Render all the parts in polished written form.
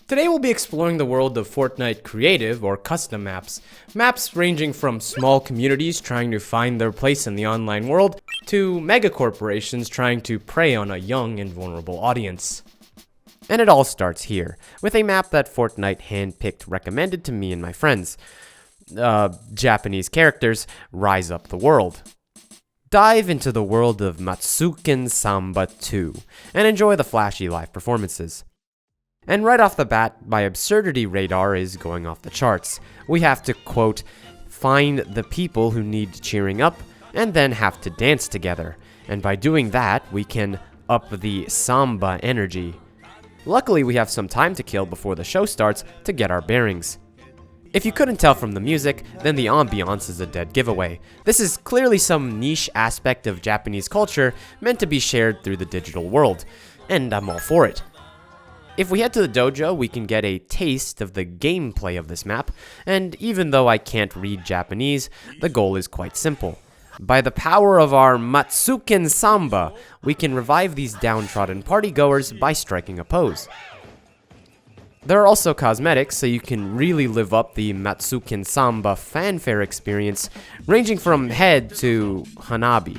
Today we'll be exploring the world of Fortnite creative or custom maps. Maps ranging from small communities trying to find their place in the online world to mega corporations trying to prey on a young and vulnerable audience. And it all starts here, with a map that Fortnite handpicked recommended to me and my friends. Japanese characters rise up the world. Dive into the world of Matsuken Samba 2 and enjoy the flashy live performances. And right off the bat, my absurdity radar is going off the charts. We have to, quote, find the people who need cheering up and then have to dance together. And by doing that, we can up the Samba energy. Luckily, we have some time to kill before the show starts to get our bearings. If you couldn't tell from the music, then the ambiance is a dead giveaway. This is clearly some niche aspect of Japanese culture meant to be shared through the digital world, and I'm all for it. If we head to the dojo, we can get a taste of the gameplay of this map, and even though I can't read Japanese, the goal is quite simple. By the power of our Matsuken Samba, we can revive these downtrodden partygoers by striking a pose. There are also cosmetics, so you can really live up the Matsuken Samba fanfare experience, ranging from head to hanabi.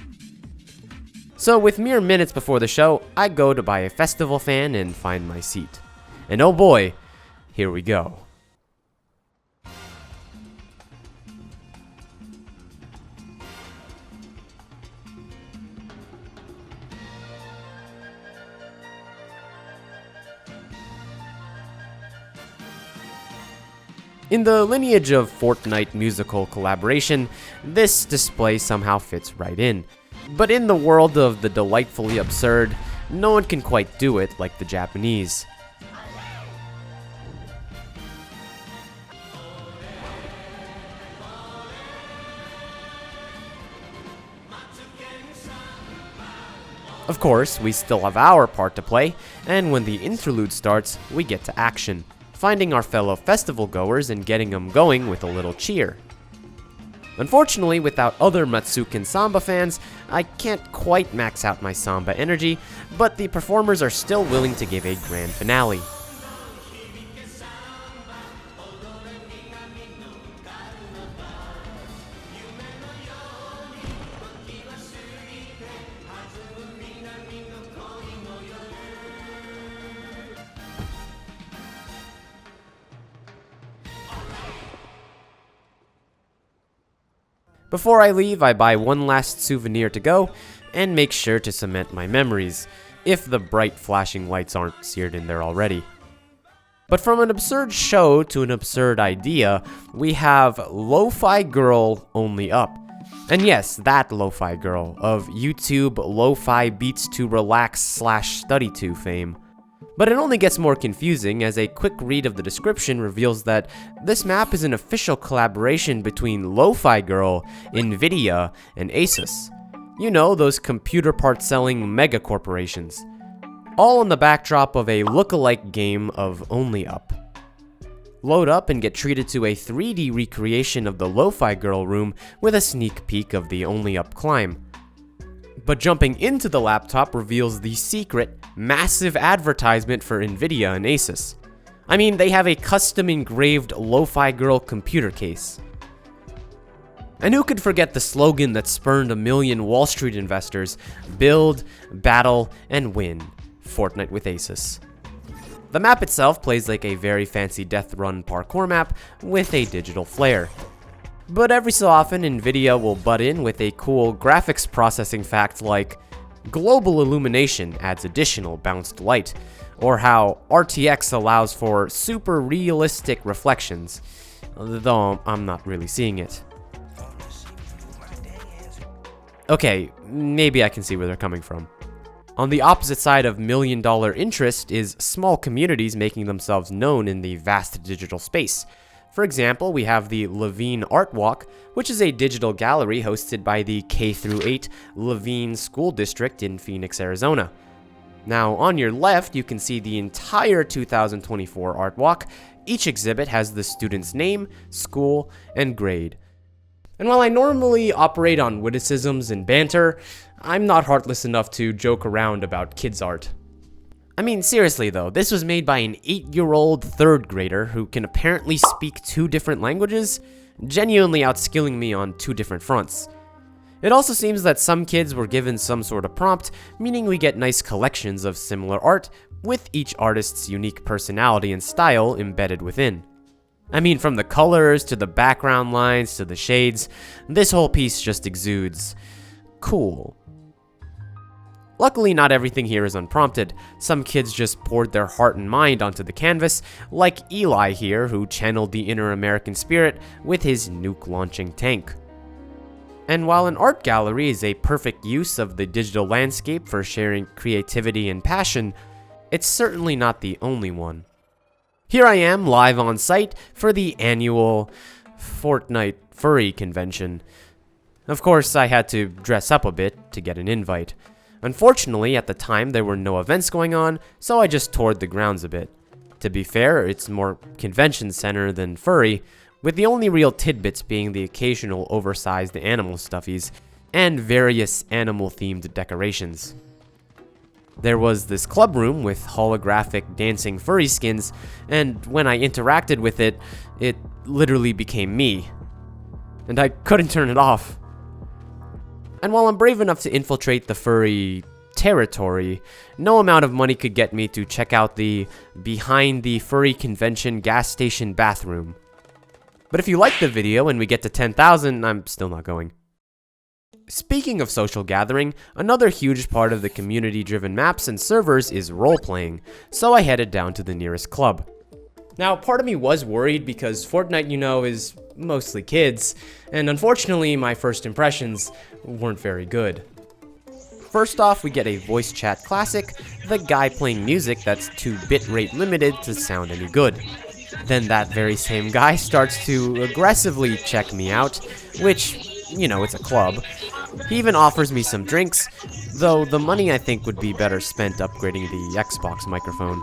So with mere minutes before the show, I go to buy a festival fan and find my seat. And oh boy, here we go. In the lineage of Fortnite musical collaboration, this display somehow fits right in. But in the world of the delightfully absurd, no one can quite do it like the Japanese. Of course, we still have our part to play, and when the interlude starts, we get to action, finding our fellow festival goers and getting them going with a little cheer. Unfortunately, without other Matsuken Samba fans, I can't quite max out my Samba energy, but the performers are still willing to give a grand finale. Before I leave, I buy one last souvenir to go, and make sure to cement my memories, if the bright flashing lights aren't seared in there already. But from an absurd show to an absurd idea, we have Loi Girl Only Up. And yes, that Lo-Fi Girl, of YouTube Lo-Fi Beats to Relax /Study to fame. But it only gets more confusing as a quick read of the description reveals that this map is an official collaboration between Loi Girl, Nvidia, and Asus. You know, those computer part selling mega corporations. All on the backdrop of a look-alike game of Only Up. Load up and get treated to a 3D recreation of the Loi Girl room with a sneak peek of the Only Up climb. But jumping into the laptop reveals the secret, massive advertisement for Nvidia and Asus. I mean, they have a custom engraved Loi Girl computer case. And who could forget the slogan that spurned a million Wall Street investors: build, battle, and win, Fortnite with Asus. The map itself plays like a very fancy death run parkour map with a digital flair. But every so often, Nvidia will butt in with a cool graphics processing fact like global illumination adds additional bounced light, or how RTX allows for super realistic reflections, though I'm not really seeing it. Okay, maybe I can see where they're coming from. On the opposite side of million-dollar interest is small communities making themselves known in the vast digital space. For example, we have the LaVine Artwalk, which is a digital gallery hosted by the K-8 LaVine School District in Phoenix, Arizona. Now, on your left, you can see the entire 2024 Artwalk. Each exhibit has the student's name, school, and grade. And while I normally operate on witticisms and banter, I'm not heartless enough to joke around about kids' art. I mean, seriously though, this was made by an 8-year-old third grader who can apparently speak 2 different languages, genuinely outskilling me on 2 different fronts. It also seems that some kids were given some sort of prompt, meaning we get nice collections of similar art, with each artist's unique personality and style embedded within. I mean, from the colors, to the background lines, to the shades, this whole piece just exudes cool. Luckily, not everything here is unprompted. Some kids just poured their heart and mind onto the canvas, like Eli here, who channeled the inner American spirit with his nuke-launching tank. And while an art gallery is a perfect use of the digital landscape for sharing creativity and passion, it's certainly not the only one. Here I am, live on site for the annual Fortnite Furry Convention. Of course, I had to dress up a bit to get an invite. Unfortunately, at the time, there were no events going on, so I just toured the grounds a bit. To be fair, it's more convention center than furry, with the only real tidbits being the occasional oversized animal stuffies and various animal-themed decorations. There was this club room with holographic dancing furry skins, and when I interacted with it, it literally became me. And I couldn't turn it off. And while I'm brave enough to infiltrate the furry territory, no amount of money could get me to check out the behind the Furry Convention gas station bathroom. But if you like the video and we get to 10,000, I'm still not going. Speaking of social gathering, another huge part of the community-driven maps and servers is role-playing, so I headed down to the nearest club. Now, part of me was worried because Fortnite, you know, is mostly kids, and unfortunately my first impressions weren't very good. First off, we get a voice chat classic, the guy playing music that's too bitrate limited to sound any good. Then that very same guy starts to aggressively check me out, which, you know, it's a club. He even offers me some drinks, though the money I think would be better spent upgrading the Xbox microphone.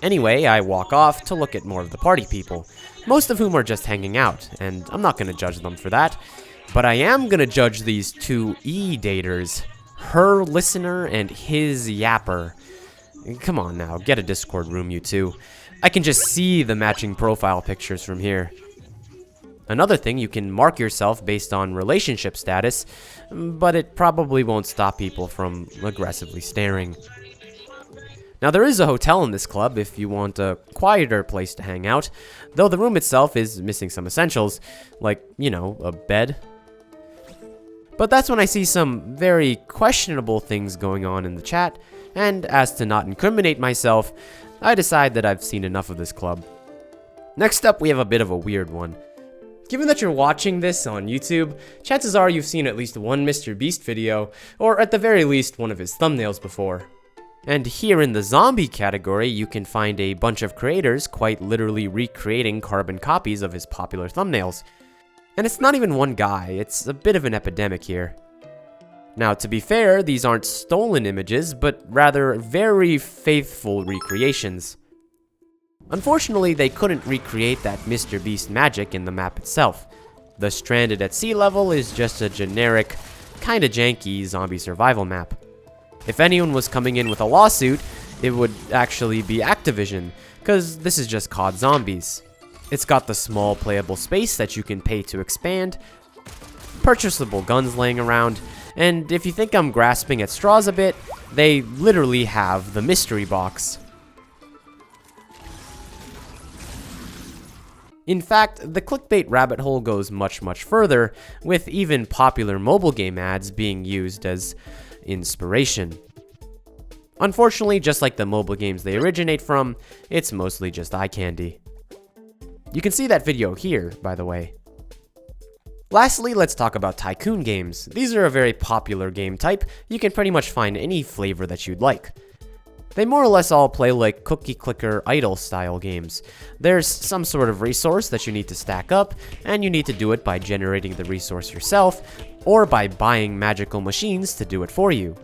Anyway, I walk off to look at more of the party people, most of whom are just hanging out, and I'm not gonna judge them for that. But I am gonna judge these 2 E-daters, her listener and his yapper. Come on now, get a Discord room, you two. I can just see the matching profile pictures from here. Another thing, you can mark yourself based on relationship status, but it probably won't stop people from aggressively staring. Now, there is a hotel in this club if you want a quieter place to hang out, though the room itself is missing some essentials, like, you know, a bed. But that's when I see some very questionable things going on in the chat, and as to not incriminate myself, I decide that I've seen enough of this club. Next up, we have a bit of a weird one. Given that you're watching this on YouTube, chances are you've seen at least one Mr. Beast video, or at the very least one of his thumbnails before. And here in the zombie category, you can find a bunch of creators quite literally recreating carbon copies of his popular thumbnails. And it's not even one guy, it's a bit of an epidemic here. Now, to be fair, these aren't stolen images, but rather very faithful recreations. Unfortunately, they couldn't recreate that Mr. Beast magic in the map itself. The Stranded at Sea level is just a generic, kinda janky zombie survival map. If anyone was coming in with a lawsuit, it would actually be Activision, cause this is just COD Zombies. It's got the small playable space that you can pay to expand, purchasable guns laying around, and if you think I'm grasping at straws a bit, they literally have the mystery box. In fact, the clickbait rabbit hole goes much, much further, with even popular mobile game ads being used as inspiration. Unfortunately, just like the mobile games they originate from, it's mostly just eye candy. You can see that video here, by the way. Lastly, let's talk about Tycoon games. These are a very popular game type. You can pretty much find any flavor that you'd like. They more or less all play like cookie clicker idle style games. There's some sort of resource that you need to stack up, and you need to do it by generating the resource yourself, or by buying magical machines to do it for you.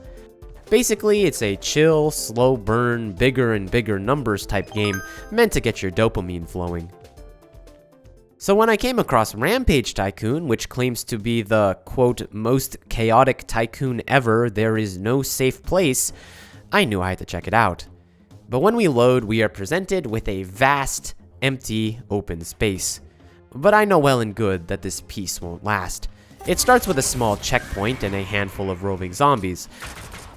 Basically, it's a chill, slow burn, bigger and bigger numbers type game meant to get your dopamine flowing. So when I came across Rampage Tycoon, which claims to be the, quote, most chaotic tycoon ever, there is no safe place, I knew I had to check it out. But when we load, we are presented with a vast, empty, open space. But I know well and good that this peace won't last. It starts with a small checkpoint and a handful of roving zombies.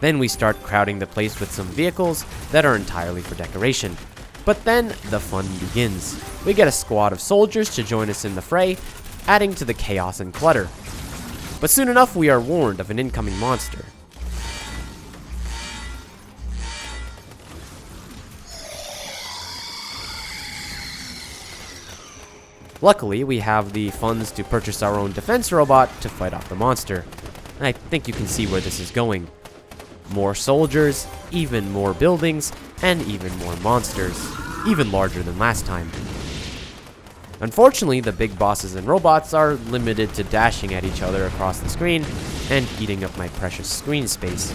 Then we start crowding the place with some vehicles that are entirely for decoration. But then the fun begins. We get a squad of soldiers to join us in the fray, adding to the chaos and clutter. But soon enough, we are warned of an incoming monster. Luckily, we have the funds to purchase our own defense robot to fight off the monster. I think you can see where this is going. More soldiers, even more buildings, and even more monsters, even larger than last time. Unfortunately, the big bosses and robots are limited to dashing at each other across the screen and eating up my precious screen space.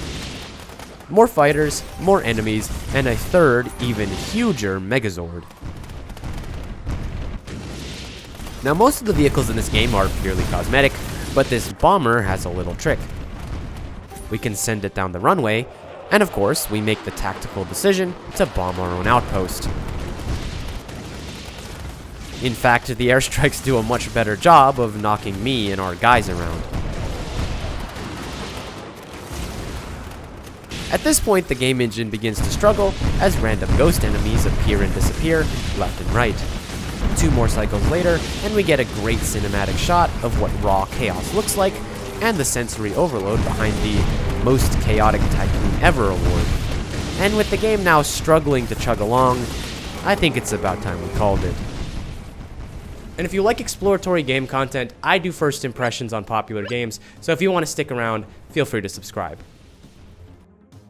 More fighters, more enemies, and a third, even huger Megazord. Now, most of the vehicles in this game are purely cosmetic, but this bomber has a little trick. We can send it down the runway, and of course, we make the tactical decision to bomb our own outpost. In fact, the airstrikes do a much better job of knocking me and our guys around. At this point, the game engine begins to struggle as random ghost enemies appear and disappear left and right. 2 more cycles later, and we get a great cinematic shot of what raw chaos looks like, and the sensory overload behind the Most Chaotic Tycoon Ever award. And with the game now struggling to chug along, I think it's about time we called it. And if you like exploratory game content, I do first impressions on popular games, so if you want to stick around, feel free to subscribe.